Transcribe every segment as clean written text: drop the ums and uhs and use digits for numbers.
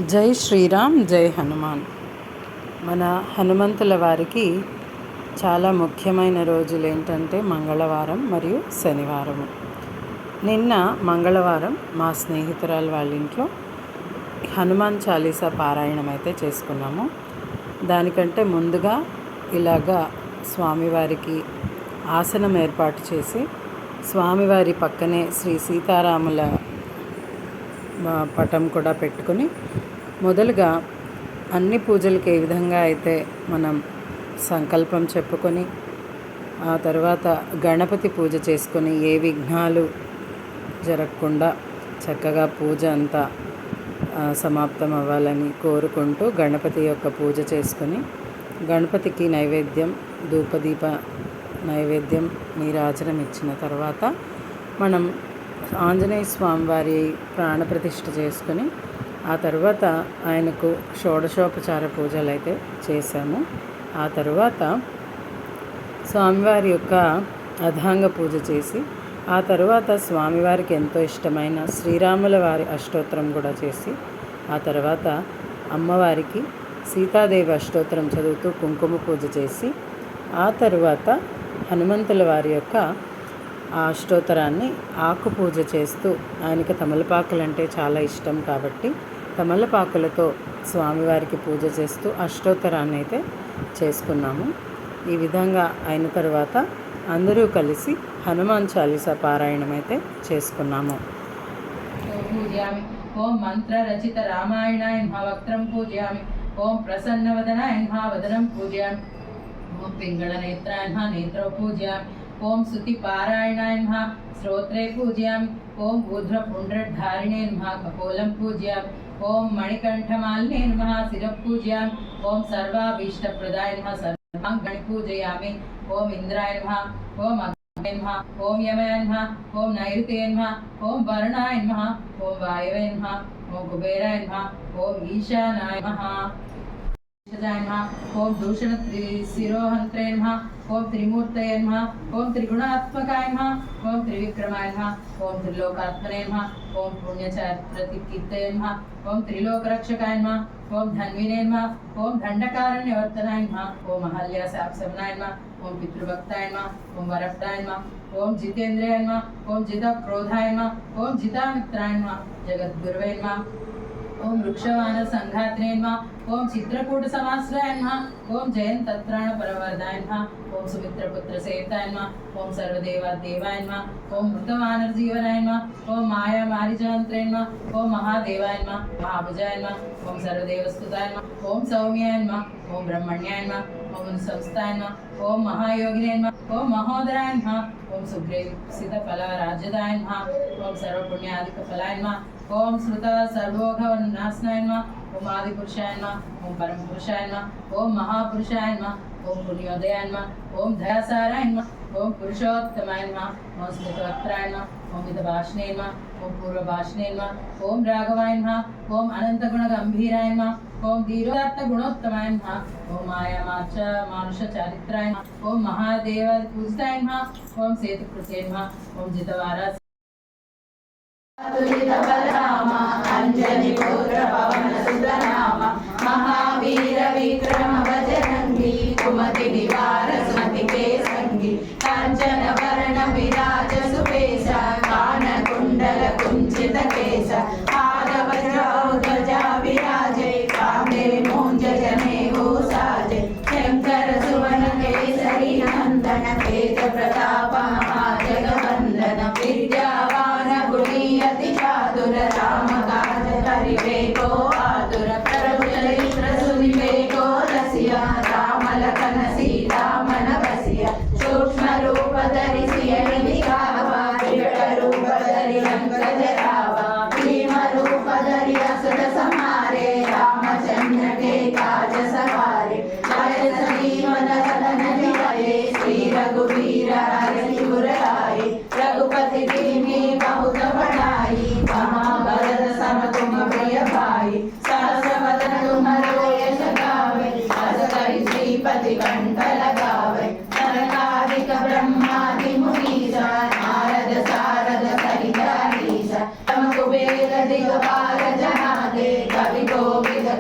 జై శ్రీరామ్, జై హనుమాన్. మన హనుమంతుల వారికి చాలా ముఖ్యమైన రోజులు ఏంటంటే మంగళవారం మరియు శనివారము. నిన్న మంగళవారం మా స్నేహితురాలు వాళ్ళ ఇంట్లో హనుమాన్ చాలీసా పారాయణం అయితే చేసుకున్నాము. దానికంటే ముందుగా ఇలాగా స్వామివారికి ఆసనం ఏర్పాటు చేసి స్వామివారి పక్కనే శ్రీ సీతారాముల పటం కూడా పెట్టుకొని మొదలుగా అన్ని పూజలకు ఏ విధంగా అయితే మనం సంకల్పం చెప్పుకొని ఆ తర్వాత గణపతి పూజ చేసుకొని ఏ విఘ్నాలు జరగకుండా చక్కగా పూజ అంతా సమాప్తం అవ్వాలని కోరుకుంటూ గణపతి యొక్క పూజ చేసుకొని గణపతికి నైవేద్యం ధూపదీప నైవేద్యం నీరాజనం ఇచ్చిన తర్వాత మనం ఆంజనేయ స్వామి వారి ప్రాణప్రతిష్ఠ చేసుకొని ఆ తర్వాత ఆయనకు షోడశోపచార పూజలు అయితే చేశాము. ఆ తర్వాత స్వామివారి యొక్క అధాంగ పూజ చేసి ఆ తర్వాత స్వామివారికి ఎంతో ఇష్టమైన శ్రీరాముల వారి అష్టోత్తరం కూడా చేసి ఆ తర్వాత అమ్మవారికి సీతాదేవి అష్టోత్తరం చదువుతూ కుంకుమ పూజ చేసి ఆ తర్వాత హనుమంతుల వారి యొక్క ఆ అష్టోత్తరాన్ని ఆకు పూజ చేస్తూ ఆయనకి తమలపాకులు అంటే చాలా ఇష్టం కాబట్టి తమలపాకులతో స్వామివారికి పూజ చేస్తూ అష్టోత్తరాన్ని అయితే చేసుకున్నాము. ఈ విధంగా అయిన తర్వాత అందరూ కలిసి హనుమాన్ చాలీసా పారాయణం అయితే చేసుకున్నాము. ఓం మంత్ర రచిత రామాయణాయ నమః వక్త్రం పూజయామి. ఓం ప్రసన్నవదనాయ నమః వదనం పూజయామి. ఓం పింగళ నేత్రాయ నమః నేత్రౌ పూజయామి. ఓం స్తుతి పారాయణాయ నమః శ్రోత్రే పూజయామి. ఓం ఊర్ధ్వపుండ్రధారిణే నమః కపోలం పూజయామి. ఓం మణికంఠమాలినే నమః శిరః పూజయామి. ఓం సర్వాభీష్టప్రదాయ నమః సర్వాంగణి పూజయామి. ఓం ఇంద్రాయ నమః. ఓం అగ్నయే నమః. ఓం యమాయ నమః. ఓం నైరుతే నమః. ఓం వరుణాయ నమః. ఓం వాయవే నమః. ఓం కుబేరాయ నమః. ఓం ఈశానాయ నమః. ఓం దూషణ శిరోహంత్రే నమః. ఓం త్రిమూర్తయే నమః. ఓం త్రిగుణాత్మకాయ నమః. ఓం త్రివిక్రమాయ నమః. ఓం త్రిలోకాత్మనే నమః. ఓం పుణ్యచరిత్రకీర్తయే నమః. ఓం త్రిలోకరక్షకాయ నమః. ఓం ధన్వినే నమః. ఓం దండకారణ్యవర్తనాయ నమః. ఓం అహల్య శాప్సవనాయ నమః. ఓం పితృభక్తాయ నమః. ఓం వరప్రాయ నమః. ఓం జితేంద్రియ నమః. ఓం జితక్రోధాయ నమః. ఓం జితామిత్రాయ నమః. జగద్గురువే నమః. ఓం వృక్షవాన సంఘాత్రే నమః. ఓం చిత్రకూట సమాశ్రయాయ నమః. ఓం జయంతత్రాణ పరవర్ధాయ నమః. ఓం సుమిత్రపుత్ర సేవితాయ నమః. ఓం సర్వదేవాదేవాయ నమః. ఓం మృతవానర్జీవనాయ నమః. ఓం మాయా మారిజయంత్రే నమః. ఓం మహాదేవాయ నమః. మహాభుజాయ నమః. ఓం సర్వదేవస్తుతాయ నమః. ఓం సౌమ్యాయ నమః. ఓం బ్రహ్మణ్యాయ నమః. ఓం సంస్థాయ నమః. ఓం మహాయోగినే నమః. ఓం మహోదరాయ నమః. ఓం సుగ్రీసిత ఫలరాజ్యదాయ నమః. ఓం సర్వపుణ్యాధిక ఫలాయ నమః. ఓం శృత సర్వోఘవనాశనాయ నమః. ఓం ఆదిపురుషాయ నమః. ఓం పరమపురుషాయ నమః. ఓం మహాపురుషాయ నమః. ఓం పుణ్యోదయాయ నమః. ఓం దయాసారాయ నమః. ఓం పురుషోత్తమాయ నమః. ఓం స్మితవక్త్రాయ నమః. ఓం మితభాషణే నమః. ఓం పూర్వభాషణే నమః. ఓం రాఘవాయ నమః. ఓం అనంతగుణ గంభీరాయ నమః. ఓం ధీరోదాత్త గుణోత్తమాయ నమః. ఓం మాయామార్చ మానుష చారిత్రాయ నమః. ఓం మహాదేవ పూజితాయ నమః. ఓం సేతుకృతే నమః. ఓం జితవార బలరామ అంజని పుత్ర పవన సుతనామ మహావీర విక్రమ బజరంగి కుమతి నివార సుమతి కేసంగి కాంచన వరణ విరాజ సువేశ కాన కుండల కుంచిత కేశ ధ్వజా విరాజే కాందే మూంజ జనే సాజే శంకర సువన కేసరి నందన తేజ ప్రతాప మహాజగవందన విద్యావాన గుణీయతి చాతుర రామ కాజ కరివేకో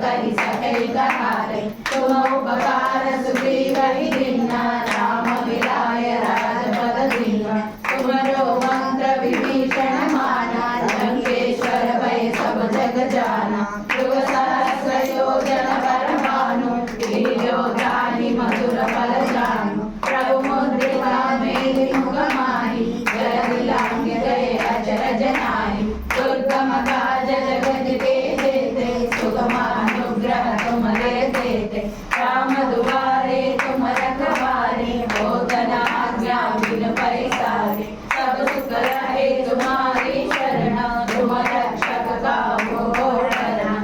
कहि सकै कहारे तुम उपकार सुग्रीव ही दीन्हा राम मिलाय राजपद दीन्हा तुमरो मंत्र विभीषण माना लंकेश्वर भय सब जग जाना युग सहस्र योजन पर भानु लील्यो जानि मधुर फल जानु प्रभु मुद्रिका मेलि मुख माहि जलधि लांघि गए अचरज नाहि दुर्गम काज जगत के जेते सुगम अनुग्रह तुमरे देते राम दुआरे तुम रखवारे होतन आज्ञा बिन पैसारे सब सुख रहे तुम्हारी शरण तुम रक्षक काहू को डरना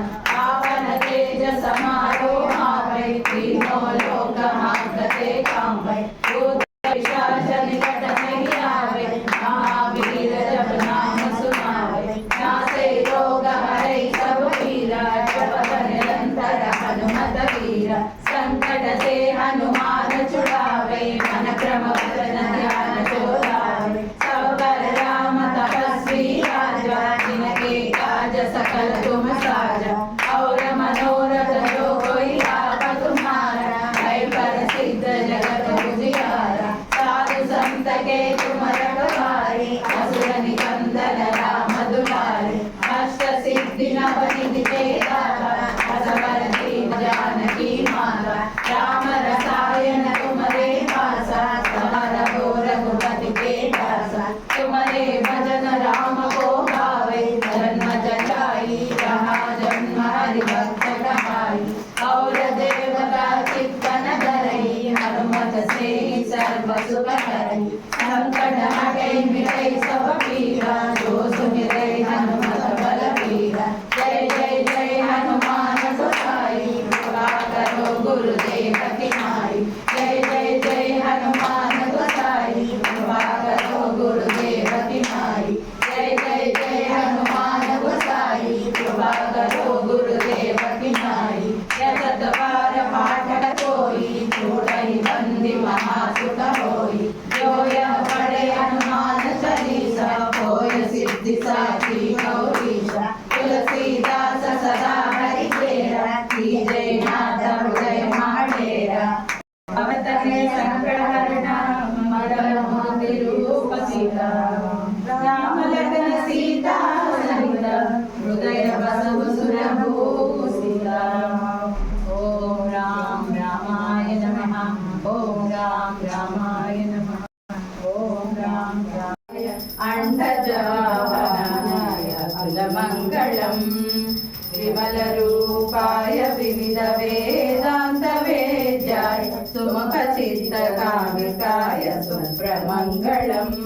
आपन तेज समारो आपै तीनों लोक हांकते कांपै भूत पिशाच निकट नहीं आवे महावीर जब नाम सुनावे नासे रोग हरै सब पीरा जपत निरंतर हनुमत वीरा संकट से हनुमान छुड़ावे मन क्रम वचन ध्यान जो लावे सब पर राम तपस्वी राजा जिनके काज सकल तुम साजा और मनोरथ जो कोई आप तुम्हारा है प्रसिद्ध जगत उजियारा साधु संत के तुम रखवारे असुर निकंदन राम दुलारे अष्ट सिद्धि नवनिधि के दाता असबर दीन जानकी माता राम रसायन तुमरे पासा सहार रघुपति के दासा तुमरे भजन राम को भावे जन्म जटाई जहाँ जन्म हरि भक्त कहाई और देवता चित्तन धरई हनुमत से सर्व सुख करई संकट हटै मिटै सब पीरा जो सुमिरै हनुमत बल बीरा जय जय जय हनुमान गोसाई कृपा करो गुरुदेव की नाई जय जय जय हनुमान गोसाई कृपा करो गुरुदेव की नाई जय जय जय हनुमान गोसाई कृपा करो गुरुदेव की नाई जगत बार पाठ कोई छूटहि बंदी महासुख होई जो यह पढ़े हनुमान चालीसा होय सिद्धि साखी गौरीशा तुलसीदास सदा हरि चेरा कीजय नाथ हृदय माडेरा अवतरे संकट हरणा मंगल मूर्ति रूप सीता राम लखन सीता सहित हृदय बसव सुरभूषिता ओम राम रामाय नमः ओम राम रामाय नमः ओम राम रामाय अंडजवाहनाय अखिलमङ्गलम् विमल रूपाय विविध वेदांत वेद्याय सुमुख चित्त कामिकाय सुप्रमंगलम्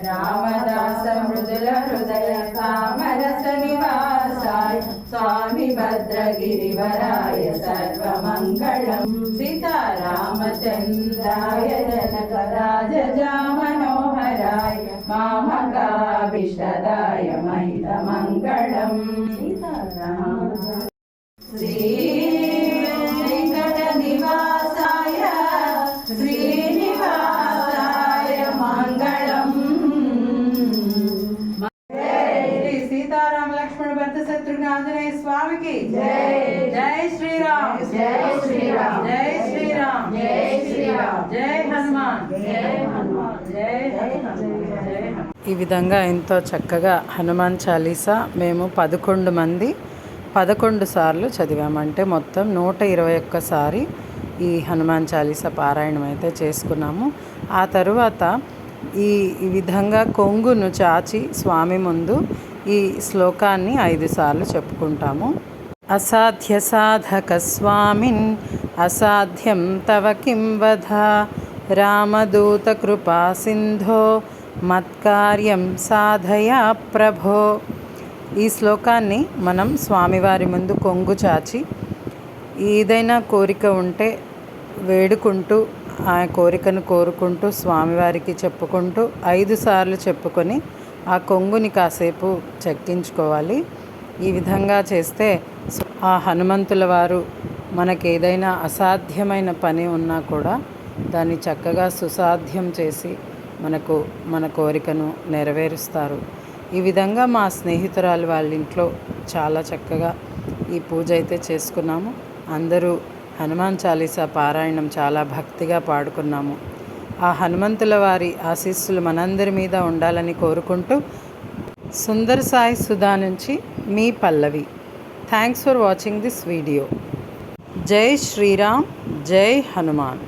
रामदास मृदुल हृदय कामरस निवासाय स्वामी भद्रगिरिवराय सर्वमंगलम् सीतारामचंद्राय जनकराज मनोहराय मामकाभीष्टदाय महितमंगलम् सीताराम श्री वेंकटनिवासाय श्रीनिवासाय मंगलम् श्री सीताराम लक्ष्मण भरत शत्रुघ्न आंजनेय स्वामी की जय जय श्री राम जय श्री राम जय श्री राम जय श्री राम जय हनुमान जय हनुमान जय हनुमान ఈ విధంగా ఎంతో చక్కగా హనుమాన్ చాలీసా మేము 11 మంది 11 సార్లు చదివామంటే మొత్తం 121 సారి ఈ హనుమాన్ చాలీసా పారాయణం అయితే చేసుకున్నాము. ఆ తరువాత ఈ విధంగా కొంగును చాచి స్వామి ముందు ఈ శ్లోకాన్ని 5 సార్లు చెప్పుకుంటాము. అసాధ్య సాధక స్వామిన్ అసాధ్యం తవ కిం వధ రామదూత కృపా సింధో మత్కార్యం సాధయా ప్రభో. ఈ శ్లోకాన్ని మనం స్వామివారి ముందు కొంగు చాచి ఏదైనా కోరిక ఉంటే వేడుకుంటూ ఆ కోరికను కోరుకుంటూ స్వామివారికి చెప్పుకుంటూ 5 సార్లు చెప్పుకొని ఆ కొంగుని కాసేపు చెక్కించుకోవాలి. ఈ విధంగా చేస్తే ఆ హనుమంతుల వారు మనకేదైనా అసాధ్యమైన పని ఉన్నా కూడా దాన్ని చక్కగా సుసాధ్యం చేసి మన కోరికను నెరవేరుస్తారు. ఈ విధంగా మా స్నేహితురాలు వాళ్ళ ఇంట్లో చాలా చక్కగా ఈ ఈ పూజ అయితే చేసుకున్నాము. అందరూ హనుమాన్ చాలీసా పారాయణం చాలా భక్తిగా పాడుకున్నాము. ఆ హనుమంతుల వారి ఆశీస్సులు మనందరి మీద ఉండాలని కోరుకుంటూ సుందర్ సాయి సుధా నుంచి మీ Pallavi. Thanks for watching this video. జై శ్రీరామ్, జై హనుమాన్.